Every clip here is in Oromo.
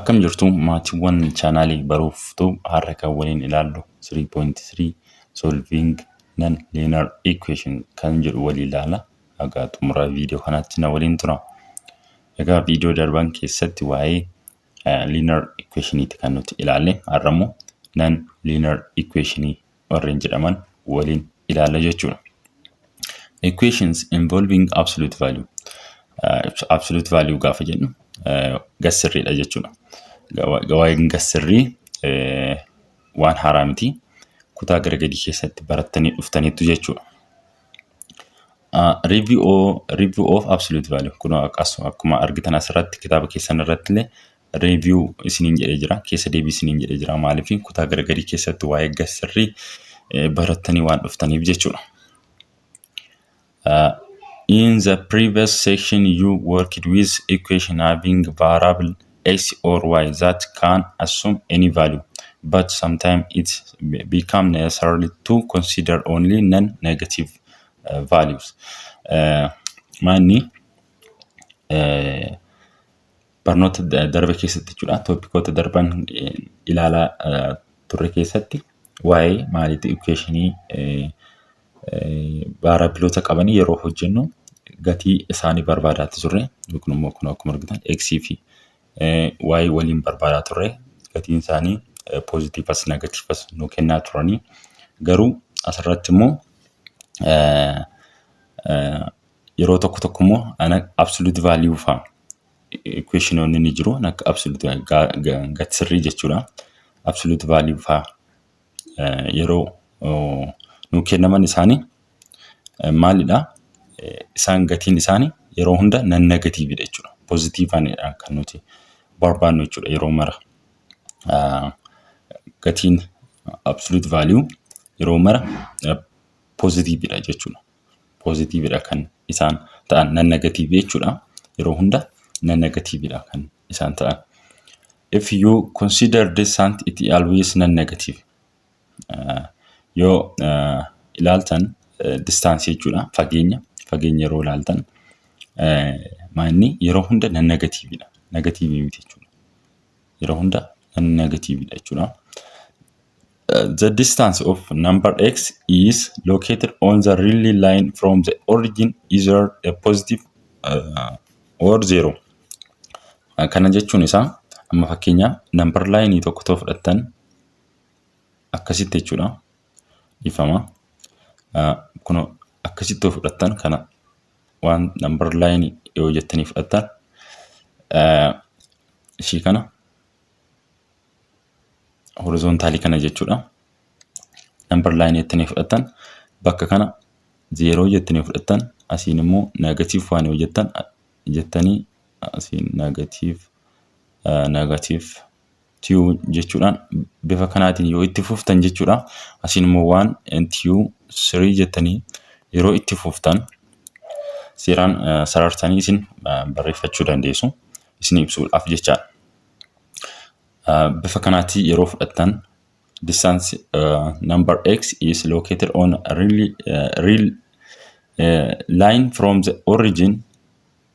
Akkam jirtu maatiiwwan chaanaalii baruuftuu har'a kan waliin ilaallu 3.3 solving non-linear equation kan jedhu waliin ilaalla. Egaa xumura viidiyoo kanaatti na waliin tura. Egaa viidiyoo darban keessatti waa'ee linear equationiiti kan nuti ilaalle. Har'a immoo non-linear equationii warreen jedhaman waliin ilaalla jechuudha. Equations involving absolute value. Absolute value gaafa jennu gassirriidha jechuudha. Waa'een gassirrii waan haaraa miti. Kutaa garagadii keessatti barattanii dhuftaniitu jechuudha. Review of absolute value. Kun akkuma argitan asirratti kitaaba keessan irratti illee review isiniin jedhee jira. Keessa deebii isiniin jedhee jira. Maaliif kutaa garagadii keessatti waa'ee gassirrii barattanii waan dhuftaniif jechuudha. In the previous section, you worked with equation having variable x or y that can assume any value, but sometimes it becomes necessary to consider only non-negative values. Manni barnoota darbe keessatti jechuudha. Toopikoota darban ilaalaa turre keessatti waa'ee maalitti equationii variableota qabanii yeroo hojjennu gatii isaanii barbaadaa turre. Yookiin immoo kun akkuma argitan x fi y waliin barbaadaa turre. Gatiin isaanii positiivas negatiivas nu kennaa turanii. Garuu asirratti immoo yeroo tokko immoo absolute value fa'a equationonni ni jiru. Akka absolute gatsirrii jechuudha. Absolute value fa'a yeroo nu kennaman isaanii maalidha? Isaan gatiin isaanii yeroo hunda non-negatiividha jechuudha. Positiivaanidha kan nuti barbaannu jechuudha yeroo mara. Gatiin absolute value yeroo mara positiividha jechuudha. Positiividha kan isaan ta'an non-negative jechuudha. Yeroo hunda non-negatiividha kan isaan ta'an. If you consider distance, it always non-negative. Yoo ilaaltan distance jechuudha. Fageenya yeroo ilaaltan manni yeroo hunda non-negatiividha. Negatiivii miti jechuudha. Yeroo hunda non-negatiividha jechuudha. The distance of number x is located on the real line from the origin, either a positive or zero. Kana jechuun isaa amma fakkeenya number line tokko fudhattan akkasitti jechuudha. Ifama. Kun akkasitti fudhattan kana waan number line yoo jettanii fudhattan ishii kana horizontaalii kana jechuudha. Number line jettanii fudhattan bakka kana 0 jettanii fudhattan asiin immoo negative 1 yoo jettan jettanii asiin negative 2 jechuudhaan bifa kanaatiin yoo itti fuftan jechuudha. Asiin immoo 1 and 3 jettanii yeroo itti fuftan seeraan sarartanii isin barreeffachuu dandeessu. Isin ibsuudhaaf jecha bifa kanaatiin yeroo fudhattan distance number x is located on a real line from the origin,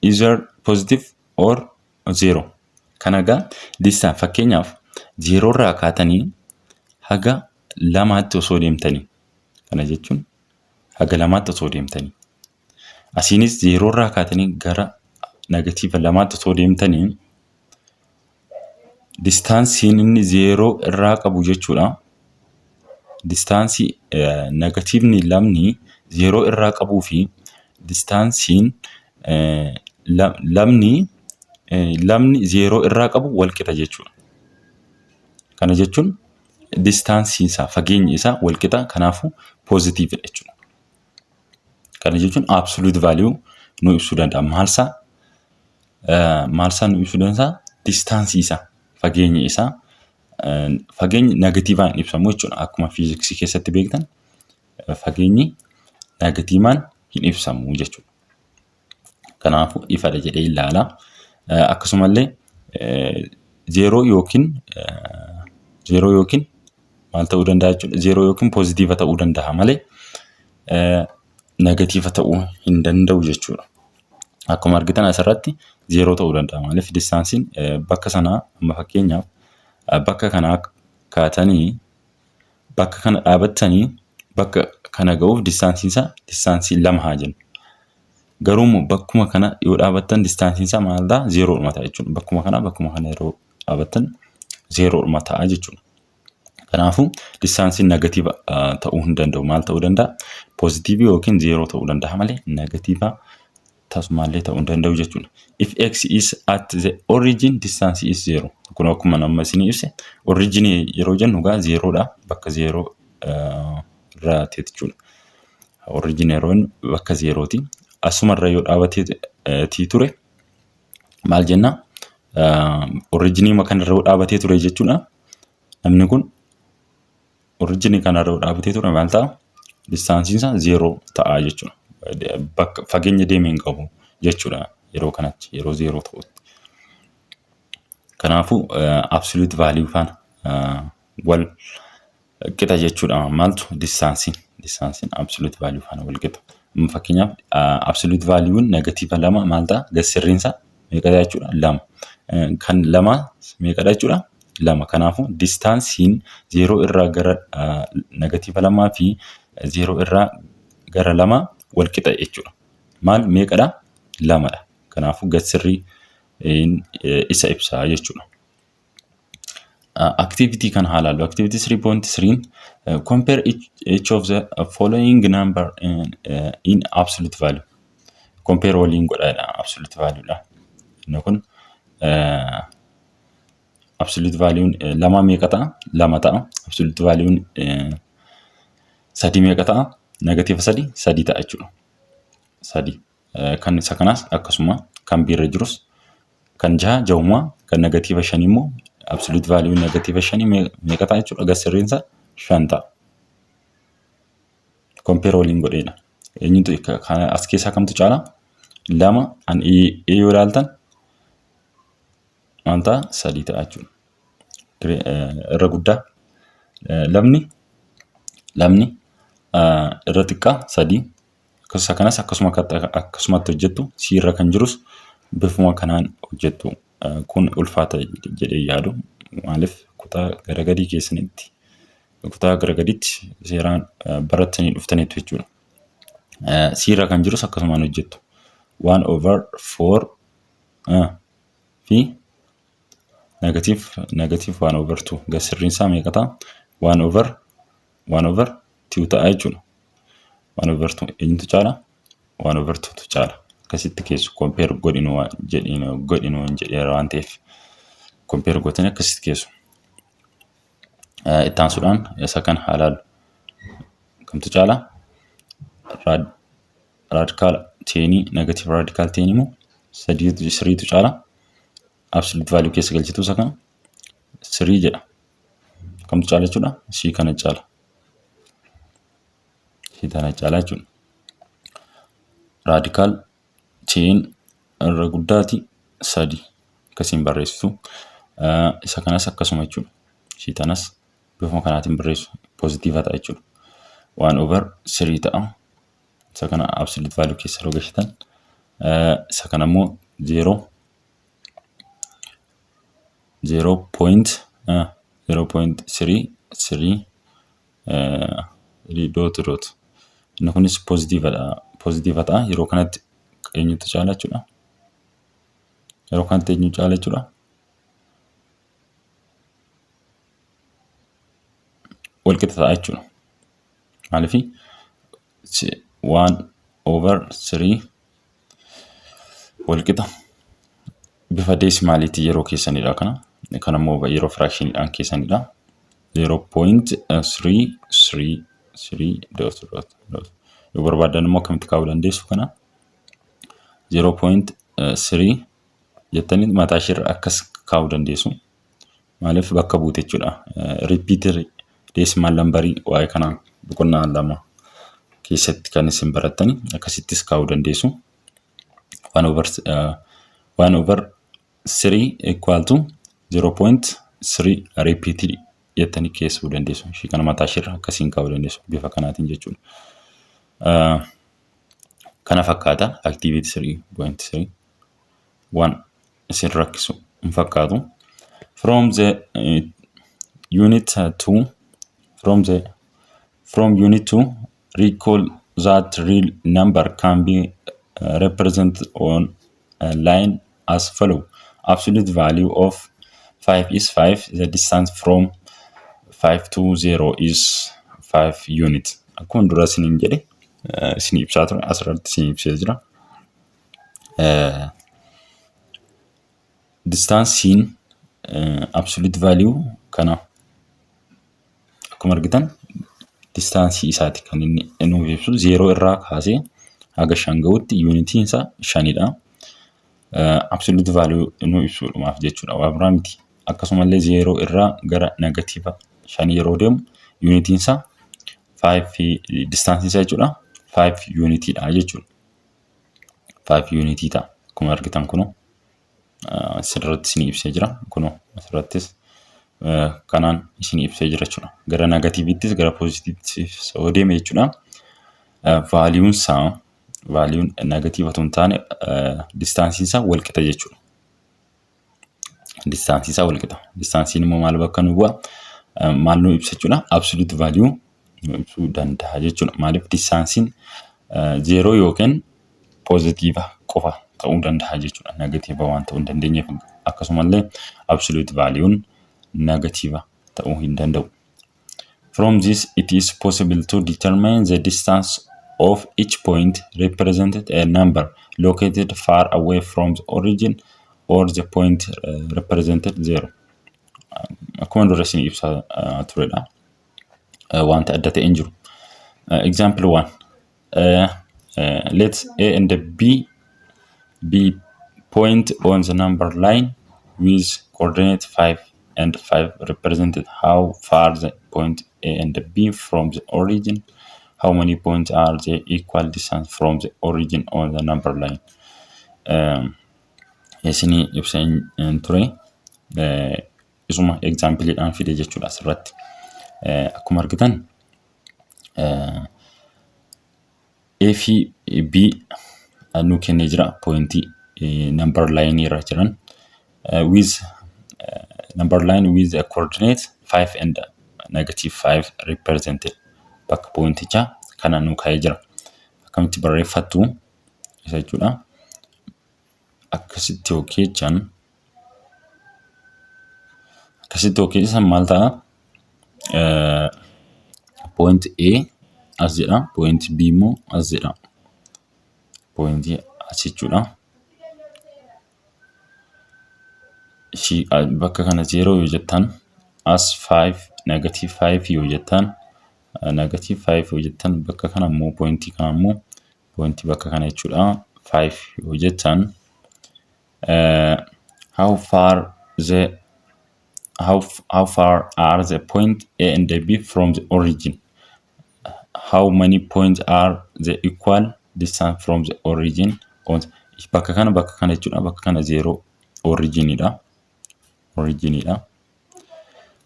either positive or zero. Kanaga distance fakkeenyaaf 0 irraa kaatanii haga 2tti osoo deemtanii. Kana jechuun haga 2tti osoo deemtanii. Asiinis 0 irraa kaatanii gara negative 2tti osoo deemtanii distaansiin inni 0 irraa qabu jechuudha. Distaansii negatiivni 2 0 irraa qabuu fi distaansiin 2 0 irraa qabu wal qixa jechuudha. Kana jechuun distaansii isaa fageenyi isaa wal qixa, kanaafuu positiividha jechuudha. Kana jechuun absolute value nu ibsuu danda'a. Maalsaa nu ibsuu danda'a? Distaansii isaa fageenyi isaa fageenyi negatiivaan ibsamu jechuudha. Akkuma fiiziksii keessatti beektan fageenyi negatiivaan hin ibsamu jechuudha. Kanaafuu ifadha jedhee ilaala. Akkasumallee 0 yookiin maal ta'uu danda'a jechuudha. 0 yookiin positiiva ta'uu danda'a malee negatiiva ta'uu hin danda'u jechuudha. akkuma argitan asirratti 0 ta'uu danda'a. Maaliif distaansiin bakka sanaa amma fakkeenyaaf bakka kanaa kaatanii bakka kana dhaabattanii bakka kana ga'uuf distaansii 2 haa jennu. Garuu bakkuma kana yoo dhaabattan distaansiin isaa maal ta'a? 0 ta'a jechuudha. Bakkuma kana yeroo dhaabattan 0 ta'a jechuudha. Kanaafuu distaansiin negatiiva ta'uu hin danda'u. Maal ta'uu danda'a? Pozitiivii yookiin 0 ta'uu danda'a malee negatiiva tasumaallee ta'uu hin danda'u jechuudha. If x is at the origin, distance is 0. Kun akkuma nama isin ibse origin yeroo jennu gaa 0 dha. Bakka 0 irraa ta'e jechuudha. Origin yeroo bakka 0 ti. Asumarra yoo dhaabatee ture maal jenna? Originii makanarra yoo dhaabatee ture jechuudha. Namni kun originii kanarra yoo dhaabatee ture maal ta'a? Distaansiin isaa 0 ta'a jechuudha. Bakka fageenya deemee hin qabu jechuudha yeroo kanatti yeroo 0 ta'utti. Kanaafuu absolute value faana wal qixa jechuudha. Maaltu distaansiin absolute value faana wal qixa. Fakkeenyaaf absolute value negatiiva 2 maal ta'a? Gassirriinsa meeqadha jechuudha? 2. Kan 2 meeqadha jechuudha? 2. Kanaafuu distaansiin 0 irraa gara negatiiva 2 fi 0 irraa gara 2 wal qixa jechuudha. Maal meeqadha? 2 dha. Kanaafuu gassirrii isa ibsa jechuudha. Activity kan haalaallu. Activity 3.3 compare each of the following number in absolute value. Compare waliin godhaadha absolute value dha. Inni kun absolute value 2 meeqa ta'a? 2 ta'a. Absolute value 3 meeqa ta'a? Negatiiva 3 ta'a jechuudha. 3. Kan isa kanaas akkasuma kan biirra jirus kan 6 ja'ummaa kan negatiiva 5 immoo absolute value negatiiva 5 meeqa ta'a jechuudha. Gassirriinsa 5 ta'a. Compare waliin godheedha. Eenyutu as keessaa kamtu caala? 2 an yoo ilaaltan maal ta'a? 3 ta'a jechuudha. Irra guddaa lamni irra xiqqaa 3. Akkasumas kanas akkasumatti hojjettu siirra kan jirus bifuma kanaan hojjettu. Kun ulfaata jedhee yaadu. Maaliif kutaa garagadii keessanitti kutaa garagadiitti seeraan barattanii dhuftaniitu jechuudha. Siirra kan jirus akkasumaan hojjettu. 1/4 fi negative 1/2 gassirriinsaa meeqa ta'a? 1/2 ta'a jechuudha. 1/2 eenyutu caala? 1/2 tu caala. Akkasitti keessu compare godhinu jedheera waan ta'eef compare gootanii akkasitti keessu. Itti aansuudhaan isa kan haalaallu. Kamtu caala? Radical 10 negative radical 10 immoo 3 tu caala. Absolute value keessa galchitu isa kana 3 jedha. Kamtu caala jechuudha? C kana caala. Hidana caalaa jechuudha. Radical 10 irra guddaati 3 akkasiin barreessitu. Isa kanas akkasuma jechuudha. Shiitanas bifuma kanaatiin barreessu pozitiiva ta'a jechuudha. 1/3 ta'a. Isa kana absolute value keessa yeroo galchitan. Isa kana immoo 0.3 dot. Inni kunis pozitiiva ta'a. Yeroo kanatti eenyutu caala jechuudha. Yeroo kanatti eenyu caala jechuudha. Wal qixa ta'a jechuudha. Maaliif 1/3 wal qixa bifa deesimaaliitii yeroo keessanidha kana. Kan immoo yeroo fraactioniidhaan keessanidha. 0.333 dot. Yoo barbaadan immoo akkamitti kaa'uu dandeessu kana 0.3 jettanii mataa isheerra akkas kaa'uu dandeessu. Maaliif bakka buute jechuudha. Repeater decimal numberii waa'ee kanaa boqonnaa 2 keessatti kan isin barattanii akkasittis kaa'uu dandeessu. 1/3 equal to 0.3 repeated jettanii keessuu dandeessu. Ishii kana mataa isheerra akkasiin kaa'uu dandeessu bifa kanaatiin jechuudha. kana fakkaata activity 3.3 1 isin rakkisu hin fakkaatu. From the unit 2 from unit 2 recall that real number can be represented on a line as follow. Absolute value of 5 is 5. The distance from 5 to 0 is 5 units. Akkuma dura isiniin jedhe isin ibsaa ture asirratti isin ibsee jira. Distansiin absolute value kana akkuma argitan distaansii isaati kan inni nuuf ibsu 0 irraa kaasee haga 5 ga'utti yuunitiin isaa 5dha. Absolute value nuuf ibsuudhaaf jechuudha waa biraa miti. Akkasumallee 0 irraa gara negatiiva 5 yeroo deemu yuunitiin isaa 5 distaansii isaa jechuudha 5 unitidha jechuudha. 5 unity ta'a akkuma argitan kunoo asirratti isin ibsee jira kunoo asirrattis kanaan isin ibsee jira jechuudha. Gara negatiivittis gara poozitiivittis yoo deeme jechuudha. Vaaliዩን negatiiva tun taane distaansiin isaa wal qixa jechuudha. Distaansiin isaa wal qixa. Distaansiin immoo maal bakka nu bu'a? Maal nu ibsa jechuudha? Absolute value nu ibsuu danda'a jechuudha. Maaliif distaansiin 0 yookiin poozitiiva qofa ta'uu danda'a jechuudha. Negatiiva waan ta'uu hin dandeenyeef akkasumallee absolute value'n negatiiva ta'uu hin danda'u. From this it is possible to determine the distance of each point represented a number located far away from the origin or the point represented 0. Akkuma dura isin ibsaa turedha. Wanta adda ta'e hin jiru. Example 1. Let A and B be point on the number line with coordinate 5 and 5 represented. How far the point A and B from the origin? How many points are the equal distance from the origin on the number line? Isini ibsan ture isuma example dhaan fide jechuudha asirratti. Akkuma argitan A fi B nu kennee jira pointii number line irra jiran with number line with a coordinate 5 and -5 represented. Bakka pointichaa kana nu kaa'ee jira. Akkamitti barreeffattu isa jechuudha. Akkasitti hojjetan maal ta'a? Point A as jedha, point B immoo as jedha. Pointii as jechuudha. Bakka kana 0 yoo jettan as 5 -5 yoo jettan -5 yoo jettan bakka kana immoo pointii kana immoo pointii bakka kana jechuudha 5 yoo jettan how far are the point A and B from the origin? How many points are the equal distance from the origin? Bakka kana jechuudha bakka kana 0 originidha.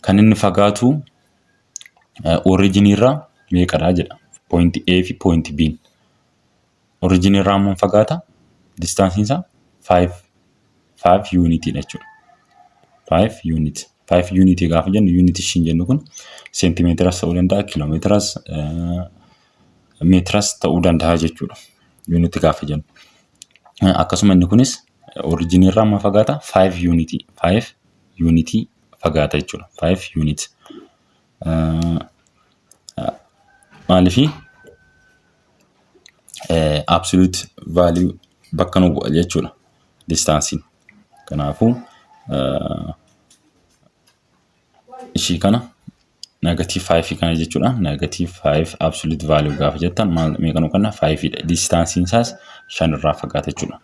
Kan inni fagaatu origin irraa meeqadha jedha. Point A fi point B. Origin irraa immoo fagaata distaansiin isaa 5 unit jechuudha. 5 unit. 5 unit gaafa jennu unit ishiin jennu kun seentimeetiras ta'uu danda'a, kiiloomeetiras, meetiras ta'uu danda'a jechuudha. Unit gaafa jennu. Akkasuma inni kunis origin irraa immoo fagaata 5 unit fagaata jechuudha. 5 unit. Maalifi absolute value bakka nu bu'a jechuudha distaansiin. Kanaafuu ishii kana -5 kana jechuudha. -5 absolute value gaafa jettan meeqa nu kenna? 5dha. Distaansiin isaas 5 irraa fagaata jechuudha.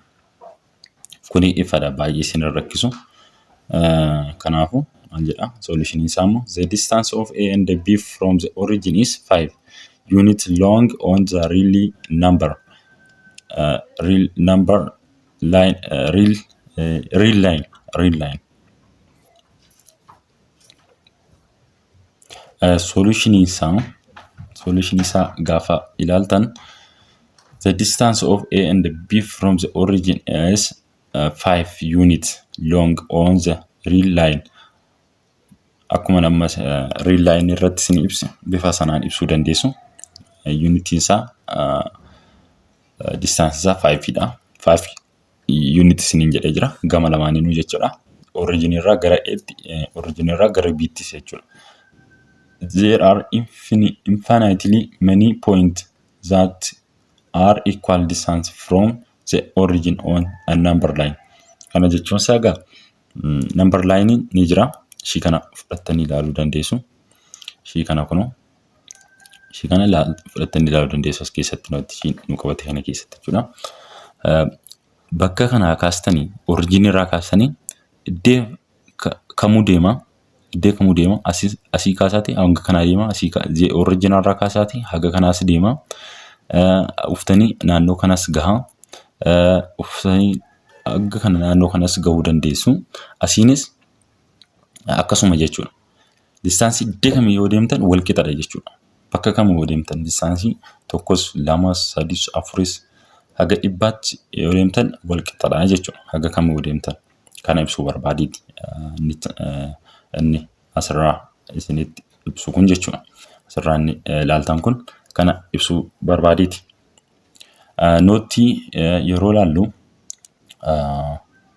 Kuni ifadha baay'ee isin rakkisu. Kanaafuu maal jedha? Solution isaa immoo the distance of A and B from the origin is 5 units long on the real number line. Solution isaa gaafa ilaaltan The distance of A and B from the origin is 5 units long on the real line. Akkuma amma real line irratti sin ibsa bifa sanaan ibsuu dandeessu. Unit isaa distance isaa 5 dha. 5 units sinin jedhee jira gama lamaaniinuu jechuudha. Origin irraa gara B tti jechuudha. There are infinitely many points that are equal distance from the origin on a number line. Kana jechuun saga number line ni jira. Ishii kana fudhattanii ilaaluu dandeessu. Ishii kana kuno ishii kana fudhattanii ilaaluu dandeessu as keessatti nu qabate kana keessatti jechuudha. Bakka kana kaastanii origin irraa kaastanii iddee kamuu deema asii kaasaati hanga kana deema asii origin irraa kaasaati haga kanaas deema. Uftanii naannoo kanas gaha. Uftanii haga kana naannoo kanas gahuu dandeessu. Asiinis akkasuma jechuudha. Distance iddee kamii yoo deemtan wal qixadha jechuudha. Bakka kamuu yoo deemtan distance tokkos lamas sadis afuris haga dhibbaatti yoo deemtan wal qixadha jechuudha. Haga kamuu yoo deemtan kana ibsuu barbaadiiti. Inni asirraa isinitti ibsu kun jechuudha. Asirraa inni ilaaltan kun kana ibsuu barbaadiiti. Nootii yeroo laallu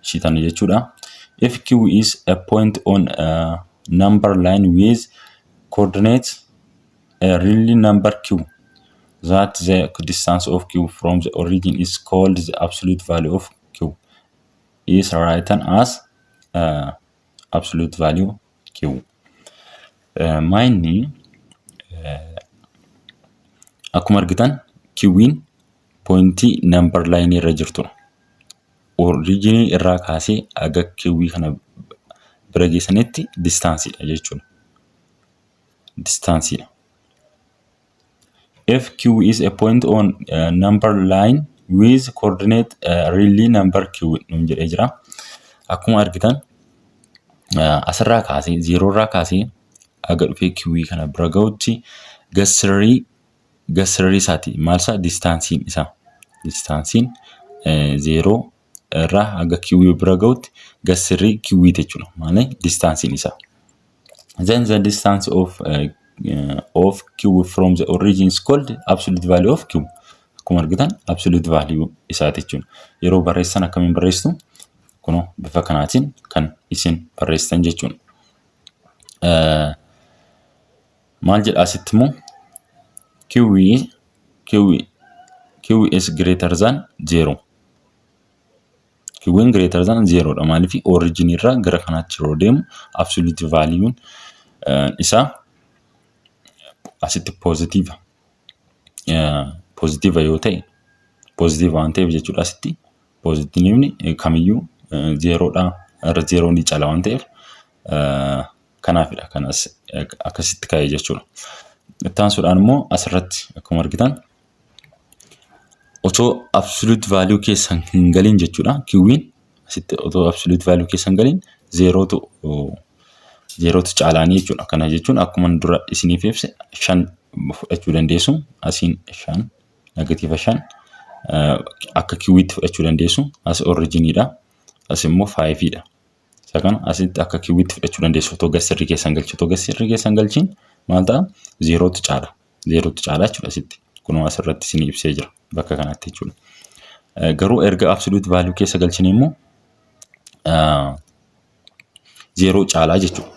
shiitan jechuudha. If Q is a point on a number line with coordinates a real number Q, that the distance of Q from the origin is called the absolute value of Q, is written as absolute value Q. Mine akkuma argitan Q'in pointii number line irra jirtu. Origin irraa kaasee aga Q kana bira geessanitti distance dha jechuudha. Distance dha. If Q is a point on a number line with coordinate really number Q nun jedhee jira. Akkuma argitan asirraa kaasee 0 irraa kaasee aga dhufee Q kana bira ga'utti gasirrii isaati. Maalsa distansiin isaa. Distansiin 0 irraa aga Q bira ga'utti gasirrii Q jechuudha. Maali distansiin isaa. Then the distance of Q from the origin is called absolute value of Q. Akkuma argitan absolute value isaati jechuudha. Yeroo barreessan akkamiin barreessitu? Kuno bifa kanaatiin kan isin barreessitan jechuudha. Maal jedha asitti immoo Q is greater than 0. Q'n greater than 0 dha. Maaliif origin irraa gara kanaatti yeroo deemu absolute value isaa asitti positive yoo ta'e positive waan ta'eef jechuudha. Asitti positive kamiyyuu 0 dha. Irra 0 ni cala waan ta'eef kanaafidha kanas akkasitti ka'ee jechuudha. Ittaansuudhaan immoo asirratti akkuma argitan otoo absolute value keessan hin galin jechuudha. Q'n asitti otoo absolute value keessan galin 0tu caalaanii jechuudha. Kana jechuun akkuma dura isiniif ibse 5 fudhachuu dandeessu. Asiin 5 negative 5 akka Q'tti fudhachuu dandeessu. As originidha. As immoo 5dha. Isa kana asitti akka Q'tti fudhachuu dandeessu. Otoo gasirrii keessan galchi. Otoo gasirrii keessan galchiin maal ta'a? 0tu caala. 0tu caala jechuudha asitti. Kunoo asirratti isin ibsee jira. Bakka kanatti jechuudha. Garuu erga absolute value keessa galchine immoo 0 caalaa jechuudha.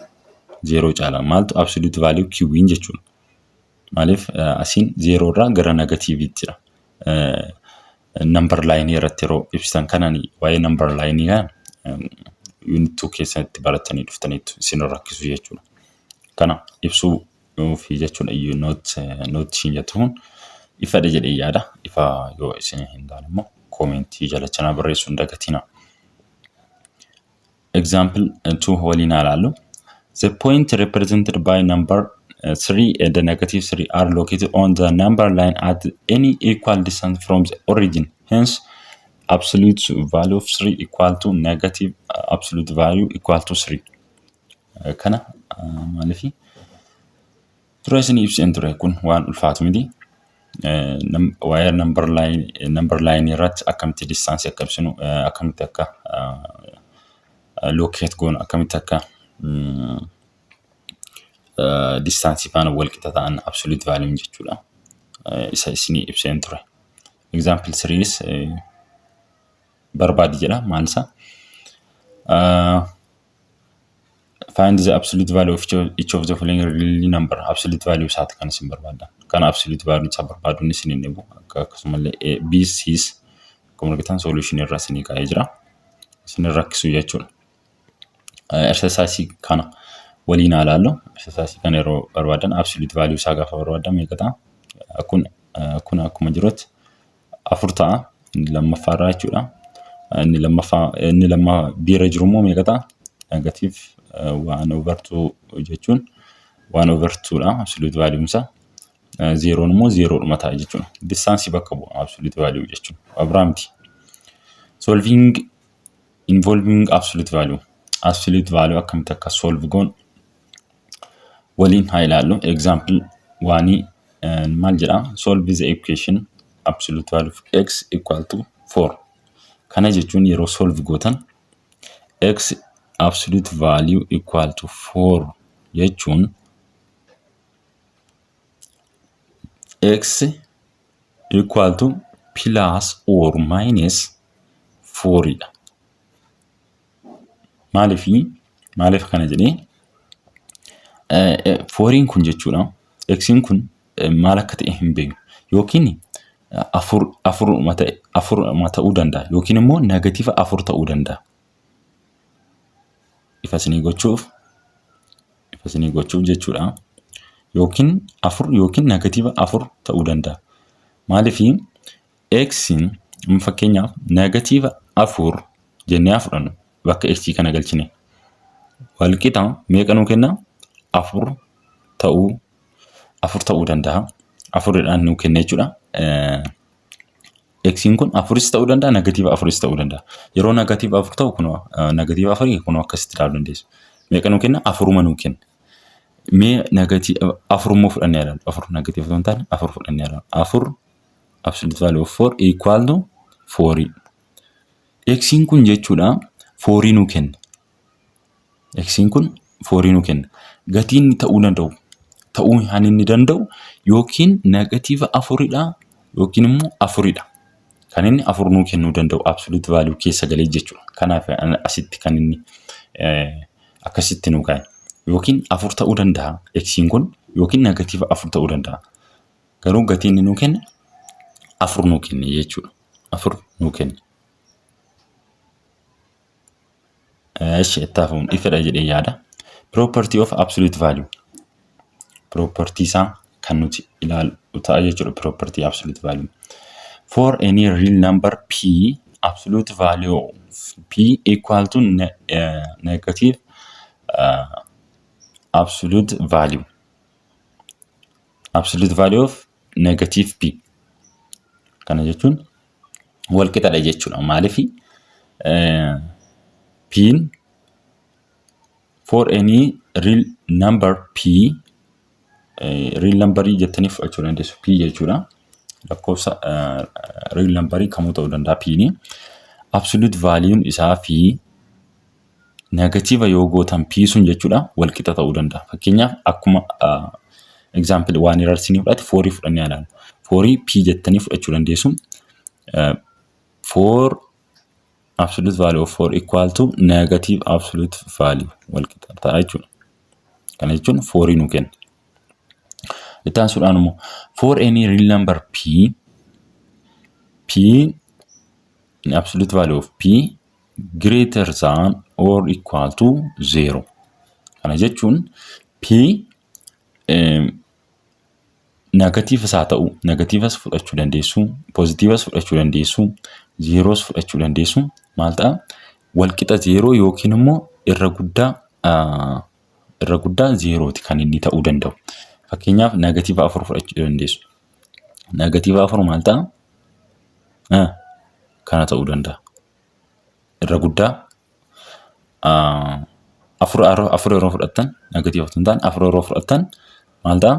0 caalaa maaltu absolute value Q'n jechuudha. Maaliif asiin 0 irraa gara negativeetti jira. Number line irratti yeroo ibsitan kanani waa'ee number line kana unit 2 keessatti baratanii dhuftaniitu isin rakkisu jechuudha. Kana ibsuu fi jechuudha note shin jettuun ifadhe jedhee yaada. Ifa yoo isin hin taane immoo commentii jalachanaa barreessuu hin dagatina. Example 2 waliin ilaallu. The point represented by number 3 and negative 3 are located on the number line at any equal distance from the origin. Hence, absolute value of 3 equal to negative absolute value equal to 3. Kana maalifi tura isin ibseen ture kun waan ulfaatu miti. wire number line irratti akkamitti distance akkabsinu akkamitti akka locate goon akkamitti akka distance faana wal qixa ta'an absolute value jechuudha. Isa isinii ibseen ture. Example 3 barbaadi jedha maalsa. Find the absolute value of each of the following real number. Absolute value isaati kan isin barbaaddan. Kan absolute value isa barbaaduun isin hin dhibu. Akkasumallee B, C's akkuma argitan solution irra isinii kaa'ee jira. Isin rakkisu jechuudha. Exercise kana waliin ilaallu. Exercise kana yeroo barbaadan absolute value isaa gaafa barbaadan meeqa ta'a? Kun akkuma jirutti 4 ta'a. Inni lammaffaa irraa jechuudha. Inni lamma biira jiru immoo meeqa ta'a? Negative 1/2 jechuun 1/2 dha absolute value isa. 0 immoo 0 dhuma ta'a jechuudha. Distance bakka bu'a absolute value jechuudha. Abrahamti. Solving involving absolute value. Absolute value akkamitti akka solve goon waliin haa ilaallu. Example 1 maal jedha? Solve the equation absolute value of x equal to 4. Kana jechuun yeroo solve gootan x absolute value equal to 4 jechuun x equal to plus or minus 4 dha. Maaliif kana jedhee 4 kun jechuudha. X kun maal akka ta'e hin beeknu yookiin afur ta'uu danda'a yookiin immoo negative 4 ta'uu danda'a. Ifasinii gochuuf jechuudha. Yookiin 4 yookiin negative 4 ta'uu danda'a. Maaliif x fakkeenyaaf negative 4 jennee fudhannu bakka x kana galchine wal qixa meeqa nuu kenna? 4 ta'uu danda'a. 4dhaan nuu kenna jechuudha. X kun 4 ta'uu danda'a, negative 4 ta'uu danda'a. Yeroo negative 4 ta'u kun negative 4 kun akkasitti ilaaluu dandeessu. Meeqa nuu kenna? 4 nuu kenna. Mee negative 4 immoo fudhannee ilaallu. 4 negative ta'uu taane 4 fudhannee ilaallu. 4 absolute value of 4 equal to 4. X kun jechuudha 4 nuu kenna. X kun 4 nuu kenna. Gatiin ta'uu danda'u. Ta'uu inni danda'u yookiin negative 4 dha yookiin immoo 4 dha. Kan inni 4 nuu kennuu danda'u absolute value keessa galee jechuudha. Kanaaf asitti kan inni akkasitti nuu kaa'e. Yookiin 4 ta'uu danda'a x kun yookiin negative 4 ta'uu danda'a. Garuu gatiin inni nuu kenna 4 nuu kenna jechuudha. 4 nuu kenna. Ittaafuun ifedha jedhee yaada. Property of absolute value. Property isaa kan nuti ilaalu ta'a jechuudha. Property absolute value. For any real number p, absolute value of p equal to negative absolute value. Absolute value of negative p. Kana jechuun wal qixadha jechuudha. Maaliif p for any real number p real number jettanii fudhachuu dandeessu p jechuudha. Lakkoofsa real number kamuu ta'uu danda'a p ni. Absolute value isaa fi negative yoo gootan p sun jechuudha wal qixa ta'uu danda'a. Fakkeenyaaf akkuma example 1 irratti isin fudhate 4 fudhannee ilaallu. 4 p jettanii fudhachuu dandeessu. 4 absolute value of 4 equal to negative absolute value wal qixa ta'a jechuudha. Kana jechuun 4 nu kenna. Itaan sudhaan immoo for any real number p absolute value of p greater than or equal to 0. Kana jechuun p negative isaa ta'u negatives fudhachuu dandeessu, positives fudhachuu dandeessu, zeros fudhachuu dandeessu. Maal ta'a? Wal qixa 0 yookiin immoo irra guddaa 0ti kan inni ta'uu danda'u. Fakkeenyaaf negative 4 fudhachuu dandeessu. Negative 4 maal ta'a? Kana ta'uu danda'a. Irra guddaa 4 yeroo fudhattan negative 4 ta'an 4 yeroo fudhattan maal ta'a?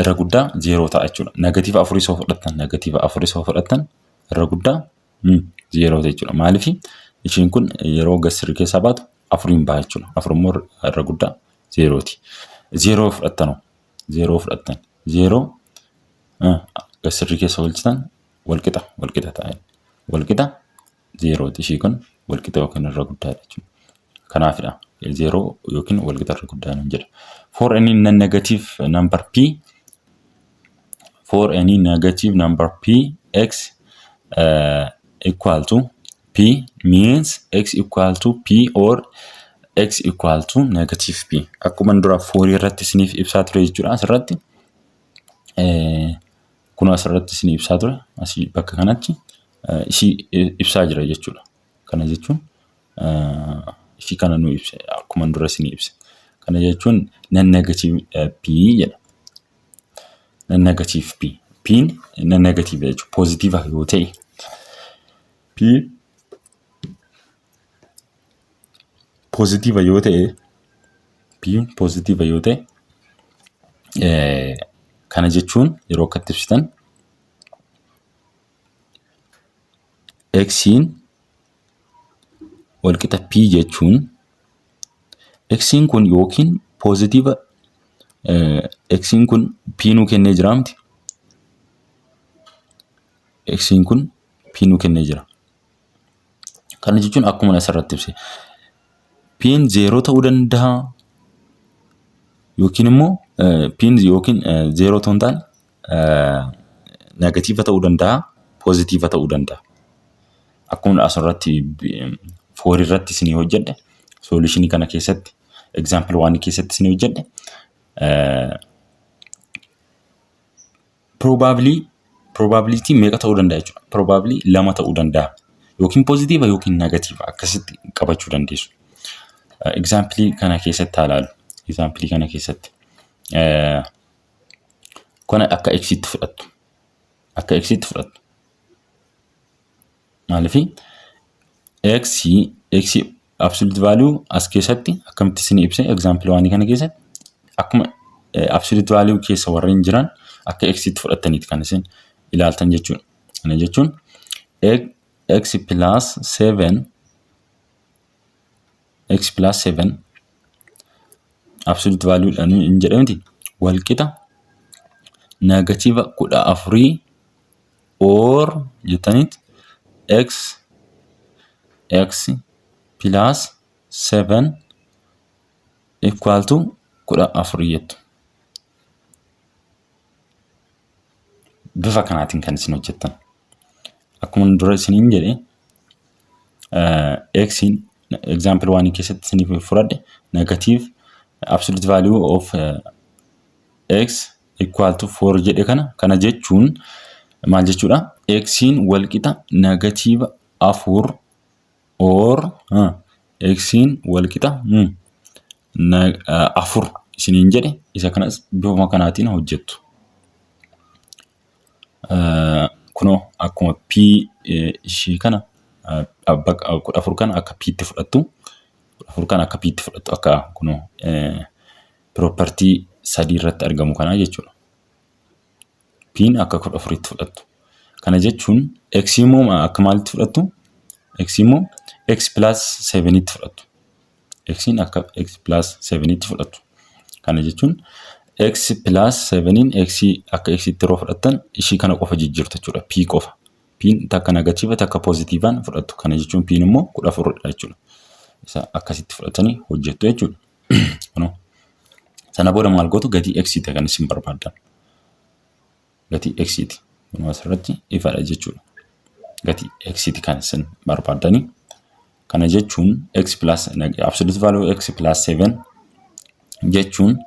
irra guddaa 0 ta'a jechuudha. Negatiiva 4 soo fudhattan negatiiva 4 soo fudhattan irra guddaa 0 ta'e jechuudha. Maaliif ishiin kun yeroo gasri keessaa baatu 4 ba'a jechuudha. 4 immoo irra guddaa 0 ti. 0 fudhattan 0 fudhattan 0 gasri keessa oolchitan walqixa ta'a. Walqixa 0 ti ishii kun walqixa yookiin irra guddaadha jechuudha. Kanaafidha 0 yookiin walqixa irra guddaa nan jedha. For any non-negative number p, x equal to p means x equal to p or x equal to negative p. Akkuma dura for irratti isiniif ibsaa ture jechuudha. Asirratti kun asirratti isiniif ibsaa ture asii bakka kanatti ishii ibsaa jira jechuudha. Kana jechuun ishii kana nu ibsa akkuma dura isiniif ibsa. Kana jechuun non-negative p jedha. Non-negative p. P non-negative jechuudha. Positive yoo ta'e p positive yoo ta'e kana jechuun yeroo akkatti ibsitan x'n walqixa p jechuun x'n kun yookiin positive x'n kun p nu kennee jira miti. X'n kun p nu kennee jira. Kana jechuun akkuma asirratti ibse p'n 0 ta'uu danda'a yookiin immoo p'n yookiin 0 ta'uu hin taane negatiiva ta'uu danda'a, positiiva ta'uu danda'a. Akkuma asirratti for irratti isinii hojjedhe solution kana keessatti example 1 keessatti isinii hojjedhe probability meeqa ta'uu danda'a jechuudha. Probably 2 ta'uu danda'a. Yookiin positive yookiin negative akkasitti qabachuu dandeessu. Example kana keessatti ilaalu. Example kana keessatti kana akka x itti fudhattu. Akka x itti fudhattu. Maaliif x absolute value as keessatti akkamitti isin ibse example 1 kana keessatti akkuma absolute value keessa warreen jiran akka x itti fudhattaniiti kan isin ilaaltan jechuudha. Kana jechuun x plus 7 absolute value dhaan hin jedhamti walqixa negative 14 or jettaniit x plus 7 equal to 14 jettu. Bifa kanaatiin kan isin hojjettan. Akkuma dura isiniin jedhe x example 1 keessatti isiniif fudhadhe negative absolute value of x equal to 4 jedhe kana jechuun maal jechuudha? X'n walqixa negative 4 or x'n walqixa 4 isiniin jedhe isa kanas bifuma kanaatiin hojjettu. Kuno akkuma p ishii kana 14 kana akka p itti fudhattu 14 kana akka p itti fudhattu akka kuno property sadii irratti argamu kana jechuudha. P'n akka 14 itti fudhattu. Kana jechuun x immoo akka maalitti fudhattu? X immoo x plus 7 itti fudhattu. X'n akka x plus 7 itti fudhattu. Kana jechuun x plus 7 x akka x itti yeroo fudhattan ishii kana qofa jijjiirtu jechuudha. P qofa. P'n takka negative takka positivean fudhattu. Kana jechuun p'n immoo 14 dha jechuudha. Isa akkasitti fudhatanii hojjettu jechuudha. Sana booda maal gootu gatii x ti kan isin barbaadan. Gatii x ti. Kun asirratti ifaadha jechuudha. Gatii x ti kan isin barbaadani. Kana jechuun x plus absolute value x plus 7 jechuun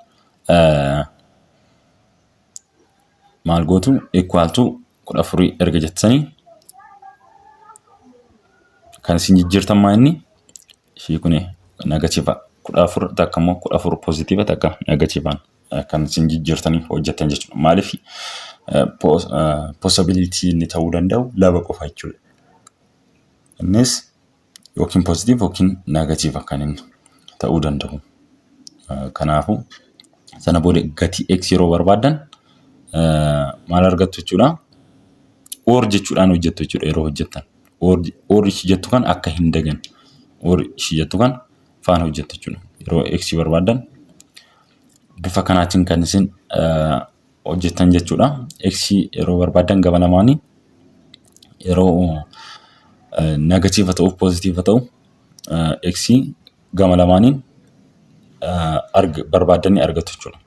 maal gootu equal to 14 erga jettanii kan isin jijjiirtan maanni ishii kun negative 14 takka immoo 14 positive takka negativean kan isin jijjiirtanii hojjettan jechuudha. Maaliif possibility inni ta'uu danda'u laba qofa jechuudha. Innis yookiin positive yookiin negative kan inni ta'uu danda'u. Kanaafu sana booda gatii x yeroo barbaadan maal argattu jechuudha. Or jechuudhaan hojjettu jechuudha yeroo hojjettan. Or ishii jettu kan akka hin dagan. Or ishii jettu kan faana hojjettu jechuudha. Yeroo x barbaadan bifa kanaatiin kan isin hojjettan jechuudha. X yeroo barbaadan gama lamaanii yeroo negative ta'u positive ta'u x gama lamaaniin barbaadanii argatu jechuudha.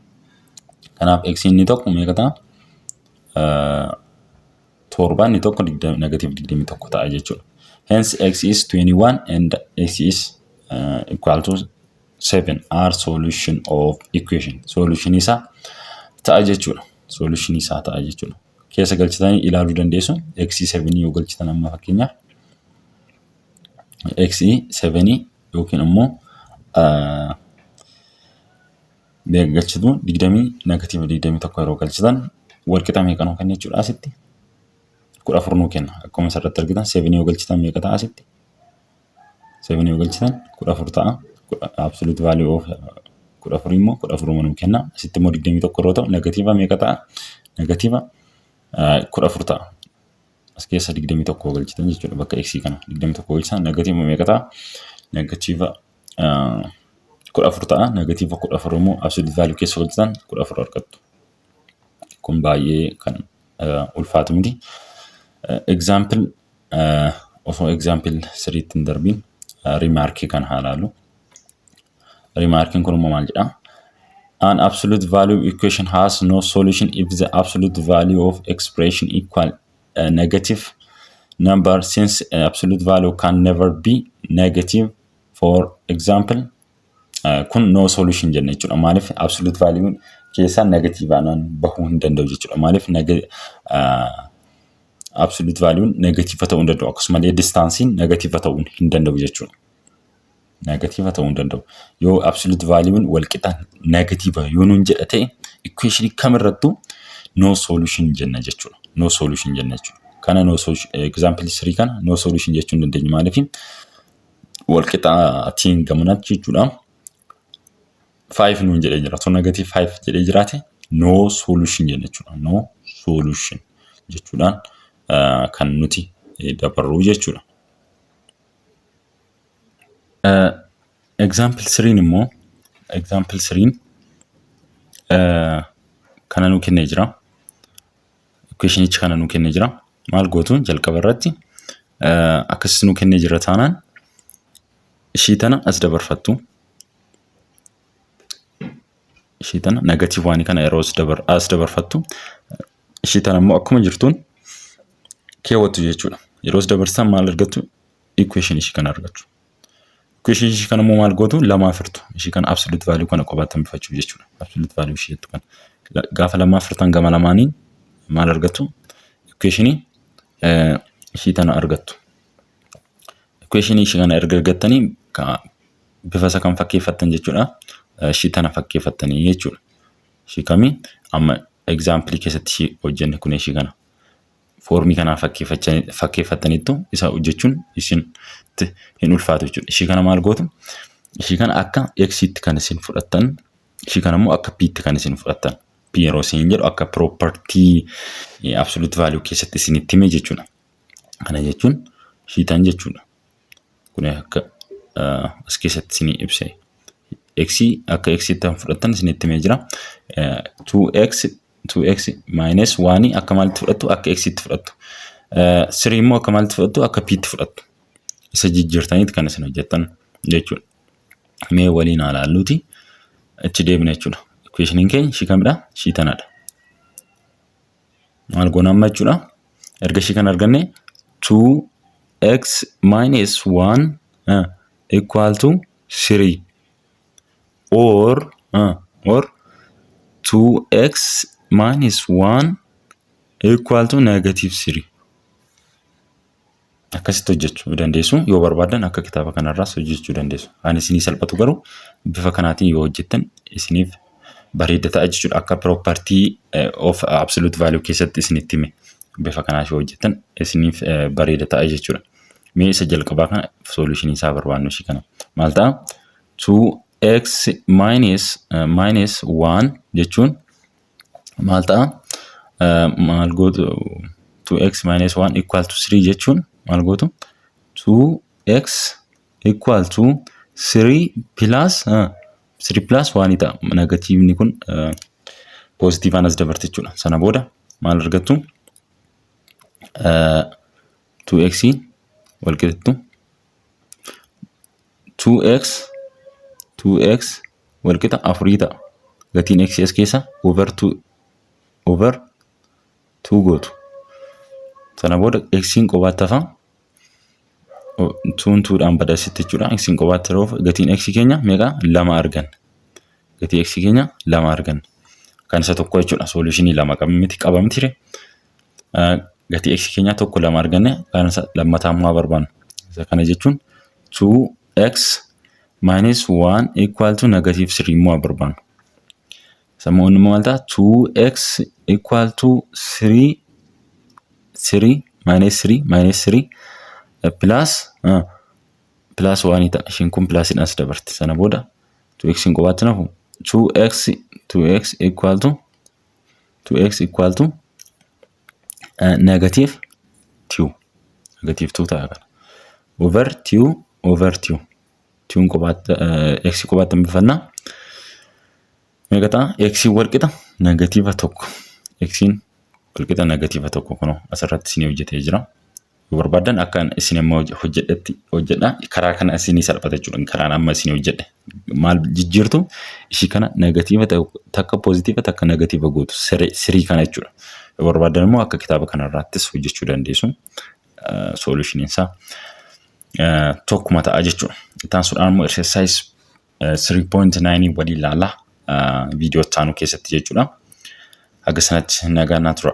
Kanaaf x inni tokko meeqa ta'a? Torba inni tokko negative 21 ta'a jechuudha. Hence x is 21 and x is equal to 7 are solution of equation. Solution isaa ta'a jechuudha. Solution isaa ta'a jechuudha. Keessa galchitanii ilaaluu dandeessu. X 7 yoo galchitan amma fakkeenyaaf x 7 yookiin immoo galchitu 20 negative 21 yeroo galchitan wal qixa meeqa nuu kenna jechuudha asitti. 14 nuu kenna. Akkuma asirratti argitan 7 yoo galchitan meeqa ta'a asitti? 7 yoo galchitan 14 ta'a. Absolute value of 14 immoo 14 nuu kenna. Asitti immoo 21 yeroo ta'u negative meeqa ta'a? Negative 14 ta'a. As keessa 21 galchitan jechuudha bakka x kana 21 galchitan negative meeqa ta'a? Negative 14 ta'a. Negative 14 immoo absolute value keessa galchitan 14 argattu. Kun baay'ee kan ulfaatu miti. Example osoo example 3 tiin darbiin remark kan haalaalu. Remarking kun maal jedha? An absolute value equation has no solution if the absolute value of expression equal negative number, since absolute value can never be negative. For example, kun no solution jenna jechuudha. Maaliif absolute value keessaa negative aanaan bahuu hin danda'u jechuudha. Maaliif absolute value negative ta'uu hin danda'u. Akkasumallee distaansiin negative ta'uu hin danda'u jechuudha. Negative ta'uu hin danda'u. Yoo absolute value wal qixa negative yoo nuun jedha ta'e equation kamirrattuu no solution jenna jechuudha. No solution jenna jechuudha. Kana no solution example 3 kana no solution jechuu hin dandeenyu. Maaliif wal qixaatiin gamanatti jechuudha. 5 nuun jedhee jira. So negative 5 jedhee jiraate no solution jenna jechuudha. No solution jechuudhaan kan nuti dabarru jechuudha. Example 3 immoo example 3 kana nu kennee jira. Equation ichi kana nu kennee jira. Maal gootu jalqaba irratti akkasii nu kennee jira taanaan ishii tana as dabarfattu. Ishii tana negative 1 kana yeroo as dabarfattu. Ishii tana immoo akkuma jirtuun keewwattu jechuudha. Yeroo as dabarsan maal argattu? Equation ishii kana argattu. Equation ishii kana immoo maal gootu? Lama afurtu. Ishii kana absolute value kana qobaatan bifachuu jechuudha. Absolute value ishii jettu kana. Gaafa lama afurtan gama lamaaniin maal argattu? Equation ishii tana argattu. Equation ishii kana erga argattanii bifa isa kan fakkeeffattan jechuudha. Ishii tana fakkeeffattanii jechuudha. Ishii kami amma example keessatti ishii hojjenne kun ishii kana. Formii kana fakkeeffattaniitu isa hojjechuun isin hin ulfaatu jechuudha. Ishii kana maal gootu? Ishii kana akka x tti kan isin fudhattan, ishii kana immoo akka p tti kan isin fudhattan. P yeroo isin jedhu akka property absolute value keessatti isinitti hime jechuudha. Kana jechuun ishii tan jechuudha. Kun akka as keessatti isin ibse. X akka x tti fudhattan isinitti hime jira. 2x minus 1 akka maalitti fudhattu? Akka x tti fudhattu. 3 immoo akka maalitti fudhattu? Akka p tti fudhattu. Isa jijjiirtaniit kan isin hojjettan jechuudha. Mee waliin ilaalluuti itti deebina jechuudha. Equation keenya ishii kamidha? Ishii tanadha. Maal goona amma jechuudha? Erga ishii kana arganne 2x minus 1 equal to 3 or 2x minus 1 equal to negative 3. Akkasitti hojjechuu dandeessu. Yoo barbaadan akka kitaaba kanarraas hojjechuu dandeessu. Ani isinii salphatu garuu bifa kanaatiin yoo hojjettan isiniif bareeda ta'a jechuudha. Akka property of absolute value keessatti isinitti hime bifa kanaa yoo hojjettan isiniif bareeda ta'a jechuudha. Mee isa jalqabaa kana solution isaa barbaannu ishii kana. Maal ta'a? 2x minus 1 jechuun maal ta'a? maal gootu 2x minus 1 equal to 3 jechuun maal gootu 2x equal to 3 plus 1 ta'a. Negatiivni kun positiivaan as dabarte jechuudha. Sana booda maal argattu 2x wal qixxu 2x wal qixa 4 ta'a. Gatiin x as keessa over 2 gootu. Sana booda x-in qobaatti hafa 2dhaan badasitti jechuudha. X-in qobaatti roof gatiin x keenya meeqa 2 argan. Gatii x keenya 2 argan. Kan isa tokko jechuudha. Solutionii 2 qabamti re. Gatii x keenya tokko 2 arganne kan isa lammataa immoo barbaannu. Isa kana jechuun 2x minus 1 equal to negative 3 immoo barbaannu. Samoonni maal ta'a 2x equal to 3 minus 3 plus 1 ta'a. Ishiin kun plus as dabarte. Sana booda 2x in qobaatti nafu 2x equal to negative 2 ta'a kana. Over 2 in qobaatti x qobaatti bifanna. Meeqa ta'a? X wal qixa negative 1. X wal qixa negative 1 kuno asirratti isin hojjetee jira. Barbaadan akkan isin immoo hojjedha. Karaa kana isin salphata jechuudha. Karaan amma isin hojjedhe. Maal jijjiirtu ishii kana negative takka positive takka negative gootu sirii kana jechuudha. Barbaadan immoo akka kitaaba kanarraattis hojjechuu dandeessu. Solution isaa tokkuma ta'a jechuudha. Itaan sudhaan immoo exercise 3.9 waliin ilaalla. Video taanu keessatti jechuudha. Haga sanatti nagaa naa tura.